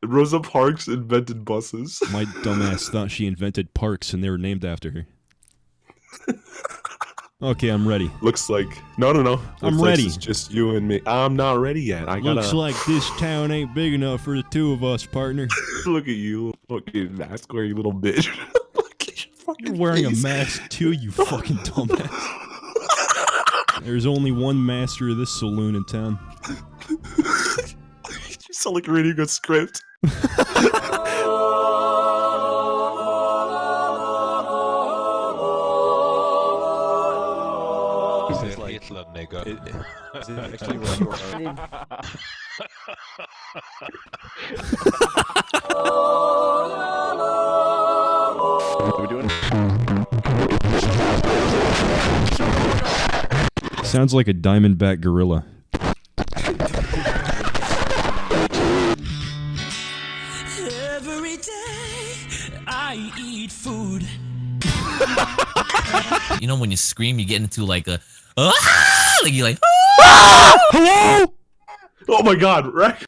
Rosa Parks invented buses. My dumbass thought she invented parks and they were named after her. Okay, I'm ready. Looks like no. I'm ready. Like it's just you and me. I'm not ready yet. I gotta. Looks like this town ain't big enough for the two of us, partner. Look at you, fucking mask wearing, you little bitch. Look at your fucking You're wearing face. a mask too, you fucking dumbass. There's only one master of this saloon in town. You sound like reading a script. Hitler, nigga. Is it actually what you are? What are we doing? Sounds like a diamondback gorilla. Every day I eat food. You know when you scream, you get into like a like you like Hello? Oh my god, Rack.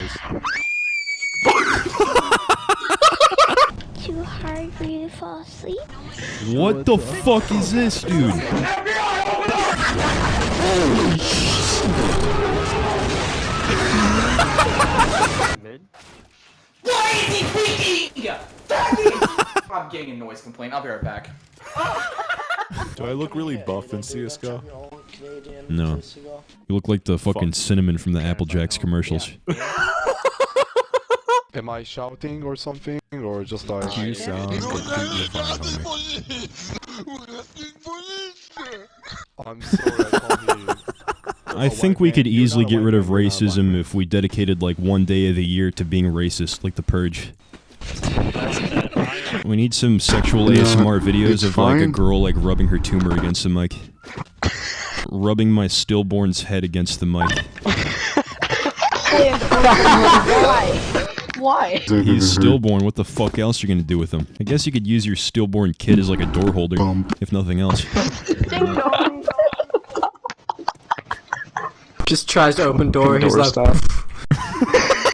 Too hard for you to fall asleep? What the fuck is this, dude? Why is he peeking? I'm getting a noise complaint. I'll be right back. Do I look really buff in CSGO? No. You look like the fucking cinnamon from the Apple Jacks commercials. Am I shouting or something, or just like you sound completely fine, homie? I'm sorry, I can't hear you. I think we could easily get rid of racism if we dedicated like one day of the year to being racist, like the Purge. We need some sexual ASMR videos of like a girl like rubbing her tumor against the mic. Rubbing my stillborn's head against the mic. Why? He's stillborn, what the fuck else are you gonna do with him? I guess you could use your stillborn kid as like a door holder, if nothing else. Just tries to open door and he's like...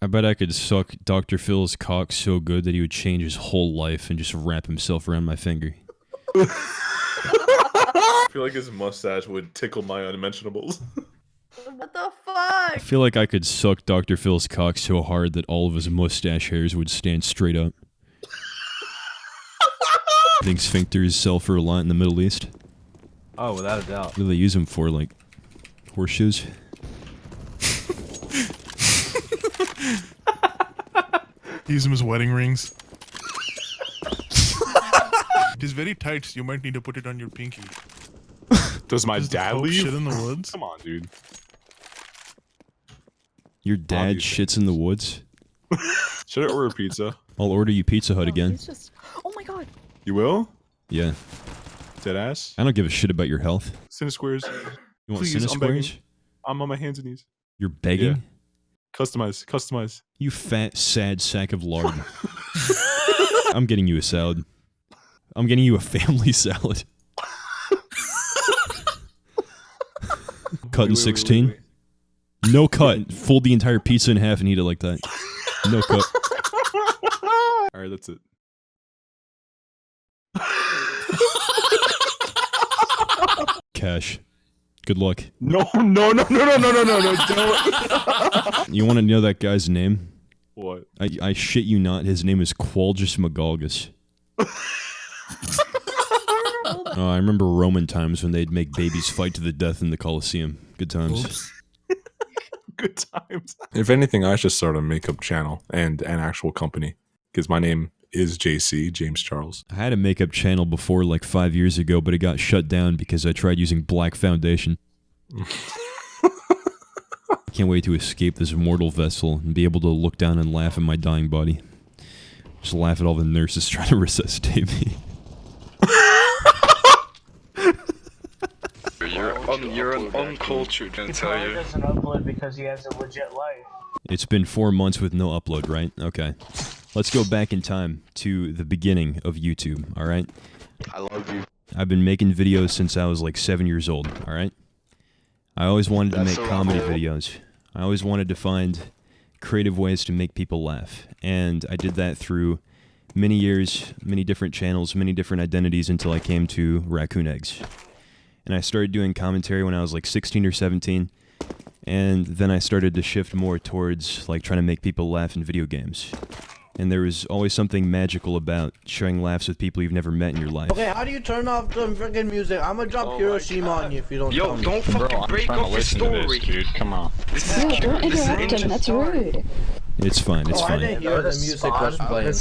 I bet I could suck Dr. Phil's cock so good that he would change his whole life and just wrap himself around my finger. I feel like his mustache would tickle my unmentionables. What the I fuck? feel like I could suck Dr. Phil's cock so hard that all of his mustache hairs would stand straight up. I think sphincters sell for a lot in the Middle East. Oh, without a doubt. What do they use them for, like horseshoes? Use them as wedding rings. It is very tight, so you might need to put it on your pinky. Does my dad leave? Shit in the woods? Come on, dude. Your dad shits in the woods? Should I order pizza? I'll order you Pizza Hut again. It's just. Oh my god. You will? Yeah. Dead ass? I don't give a shit about your health. Cine squares. You want Please, Cine I'm begging. squares? I'm on my hands and knees. You're begging? Yeah. Customize. You fat, sad sack of lard. I'm getting you a salad. I'm getting you a family salad. Cut in 16? Wait. No cut. Fold the entire pizza in half and eat it like that. No cut. Alright, that's it. Cash. Good luck. No, don't. You want to know that guy's name? What? I shit you not, his name is ᴠᴅᴜᴘᴘᴜ. Oh, I remember Roman times when they'd make babies fight to the death in the Colosseum. Good times. Oops. Good times. If anything, I should start a makeup channel and an actual company. Because my name is JC, James Charles. I had a makeup channel before like 5 years ago, but it got shut down because I tried using black foundation. Can't wait to escape this mortal vessel and be able to look down and laugh at my dying body. Just laugh at all the nurses trying to resuscitate me. You're an uncultured, I tell you. He doesn't upload because he has a legit life. It's been 4 months with no upload, right? Okay. Let's go back in time to the beginning of YouTube, alright? I love you. I've been making videos since I was like 7 years old, alright? I always wanted to make comedy videos. I always wanted to find creative ways to make people laugh. And I did that through many years, many different channels, many different identities until I came to RaccoonEggs. And I started doing commentary when I was like 16 or 17. And then I started to shift more towards like trying to make people laugh in video games. And there was always something magical about sharing laughs with people you've never met in your life. Okay, how do you turn off the freaking music? I'm gonna drop Hiroshima on you if you don't tell me. Don't fucking break up your story. Dude, come on. No, don't interrupt him, that's rude. It's fine, it's I fine. didn't hear the music was playing.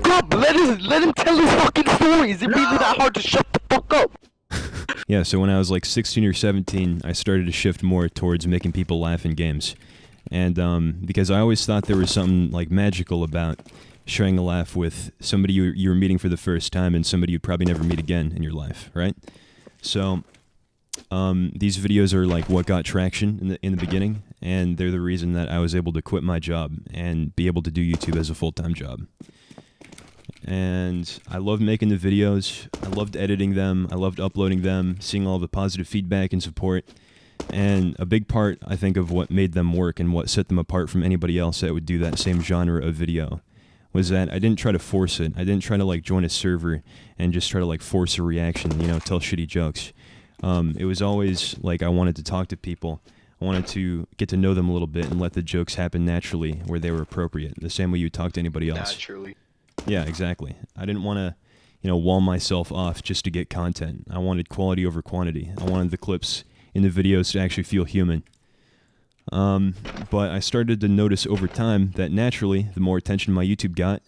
God, let him tell his fucking story. Is it really that hard to shut the fuck up? Yeah, so when I was like 16 or 17, I started to shift more towards making people laugh in games. And because I always thought there was something like magical about sharing a laugh with somebody you were meeting for the first time and somebody you'd probably never meet again in your life, right? So these videos are like what got traction in the beginning, and they're the reason that I was able to quit my job and be able to do YouTube as a full-time job. And I loved making the videos, I loved editing them, I loved uploading them, seeing all the positive feedback and support. And a big part, I think, of what made them work and what set them apart from anybody else that would do that same genre of video was that I didn't try to force it. I didn't try to like join a server and just try to like force a reaction, you know, tell shitty jokes. It was always like I wanted to talk to people. I wanted to get to know them a little bit and let the jokes happen naturally where they were appropriate, the same way you talk to anybody else. Naturally. Yeah, exactly. I didn't want to, you know, wall myself off just to get content. I wanted quality over quantity. I wanted the clips in the videos to actually feel human. But I started to notice over time that naturally, the more attention my YouTube got,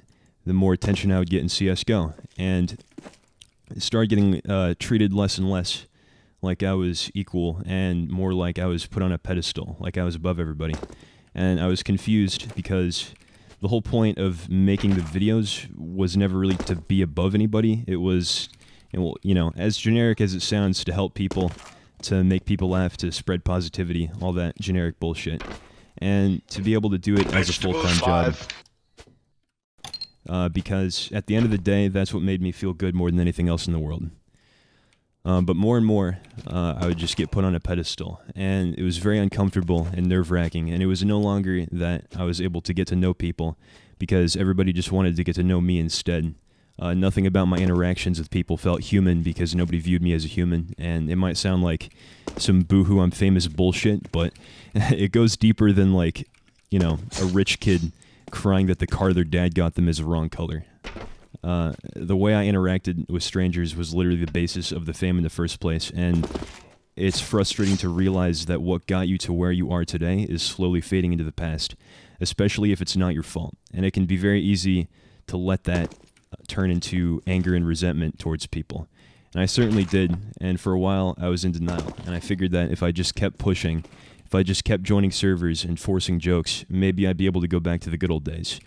the more attention I would get in CSGO. And I started getting treated less and less like I was equal and more like I was put on a pedestal, like I was above everybody. And I was confused because the whole point of making the videos was never really to be above anybody. It was, you know, as generic as it sounds, to help people, to make people laugh, to spread positivity, all that generic bullshit. And to be able to do it as a full-time job. Because at the end of the day, that's what made me feel good more than anything else in the world. But more and more, I would just get put on a pedestal. And it was very uncomfortable and nerve-wracking. And it was no longer that I was able to get to know people, because everybody just wanted to get to know me instead. Nothing about my interactions with people felt human because nobody viewed me as a human. And it might sound like some boohoo I'm famous bullshit, but it goes deeper than like, you know, a rich kid crying that the car their dad got them is the wrong color. The way I interacted with strangers was literally the basis of the fame in the first place, and it's frustrating to realize that what got you to where you are today is slowly fading into the past, especially if it's not your fault. And it can be very easy to let that turn into anger and resentment towards people. And I certainly did, and for a while I was in denial, and I figured that if I just kept pushing, if I just kept joining servers and forcing jokes, maybe I'd be able to go back to the good old days.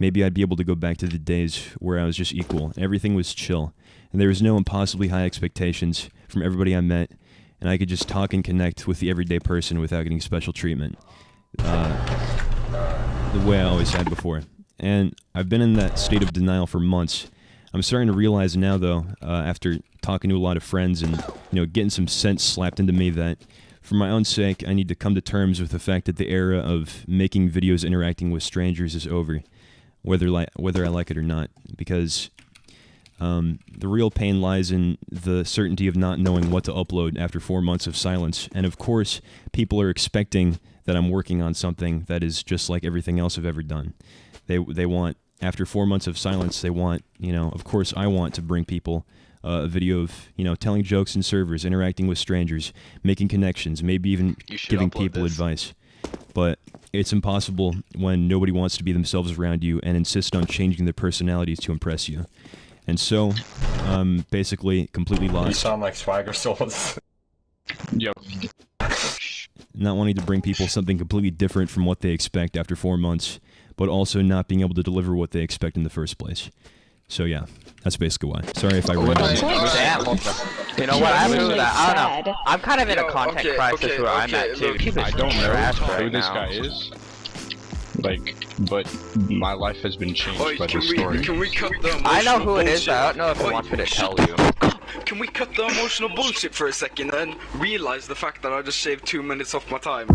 Maybe I'd be able to go back to the days where I was just equal, and everything was chill, and there was no impossibly high expectations from everybody I met, and I could just talk and connect with the everyday person without getting special treatment. The way I always had before. And I've been in that state of denial for months. I'm starting to realize now, though, after talking to a lot of friends and, you know, getting some sense slapped into me, that for my own sake, I need to come to terms with the fact that the era of making videos interacting with strangers is over, whether I like it or not. Because the real pain lies in the certainty of not knowing what to upload after 4 months of silence. And of course, people are expecting that I'm working on something that is just like everything else I've ever done. They want, after 4 months of silence, they want, you know, of course I want to bring people a video of, you know, telling jokes in servers, interacting with strangers, making connections, maybe even giving people advice. But it's impossible when nobody wants to be themselves around you and insist on changing their personalities to impress you. And so, basically completely lost. You sound like Swagger Souls. Yep. Not wanting to bring people something completely different from what they expect after 4 months, but also not being able to deliver what they expect in the first place. So yeah, that's basically why. Sorry if I ran on. You know what? I don't know. I'm kind of in a content crisis where I'm at too. I don't know who this guy is. Like, but my life has been changed by this story. Can we cut the I know who it is, but I don't know if I want me to tell you. Can we cut the emotional bullshit for a second and realize the fact that I just shaved 2 minutes off my time?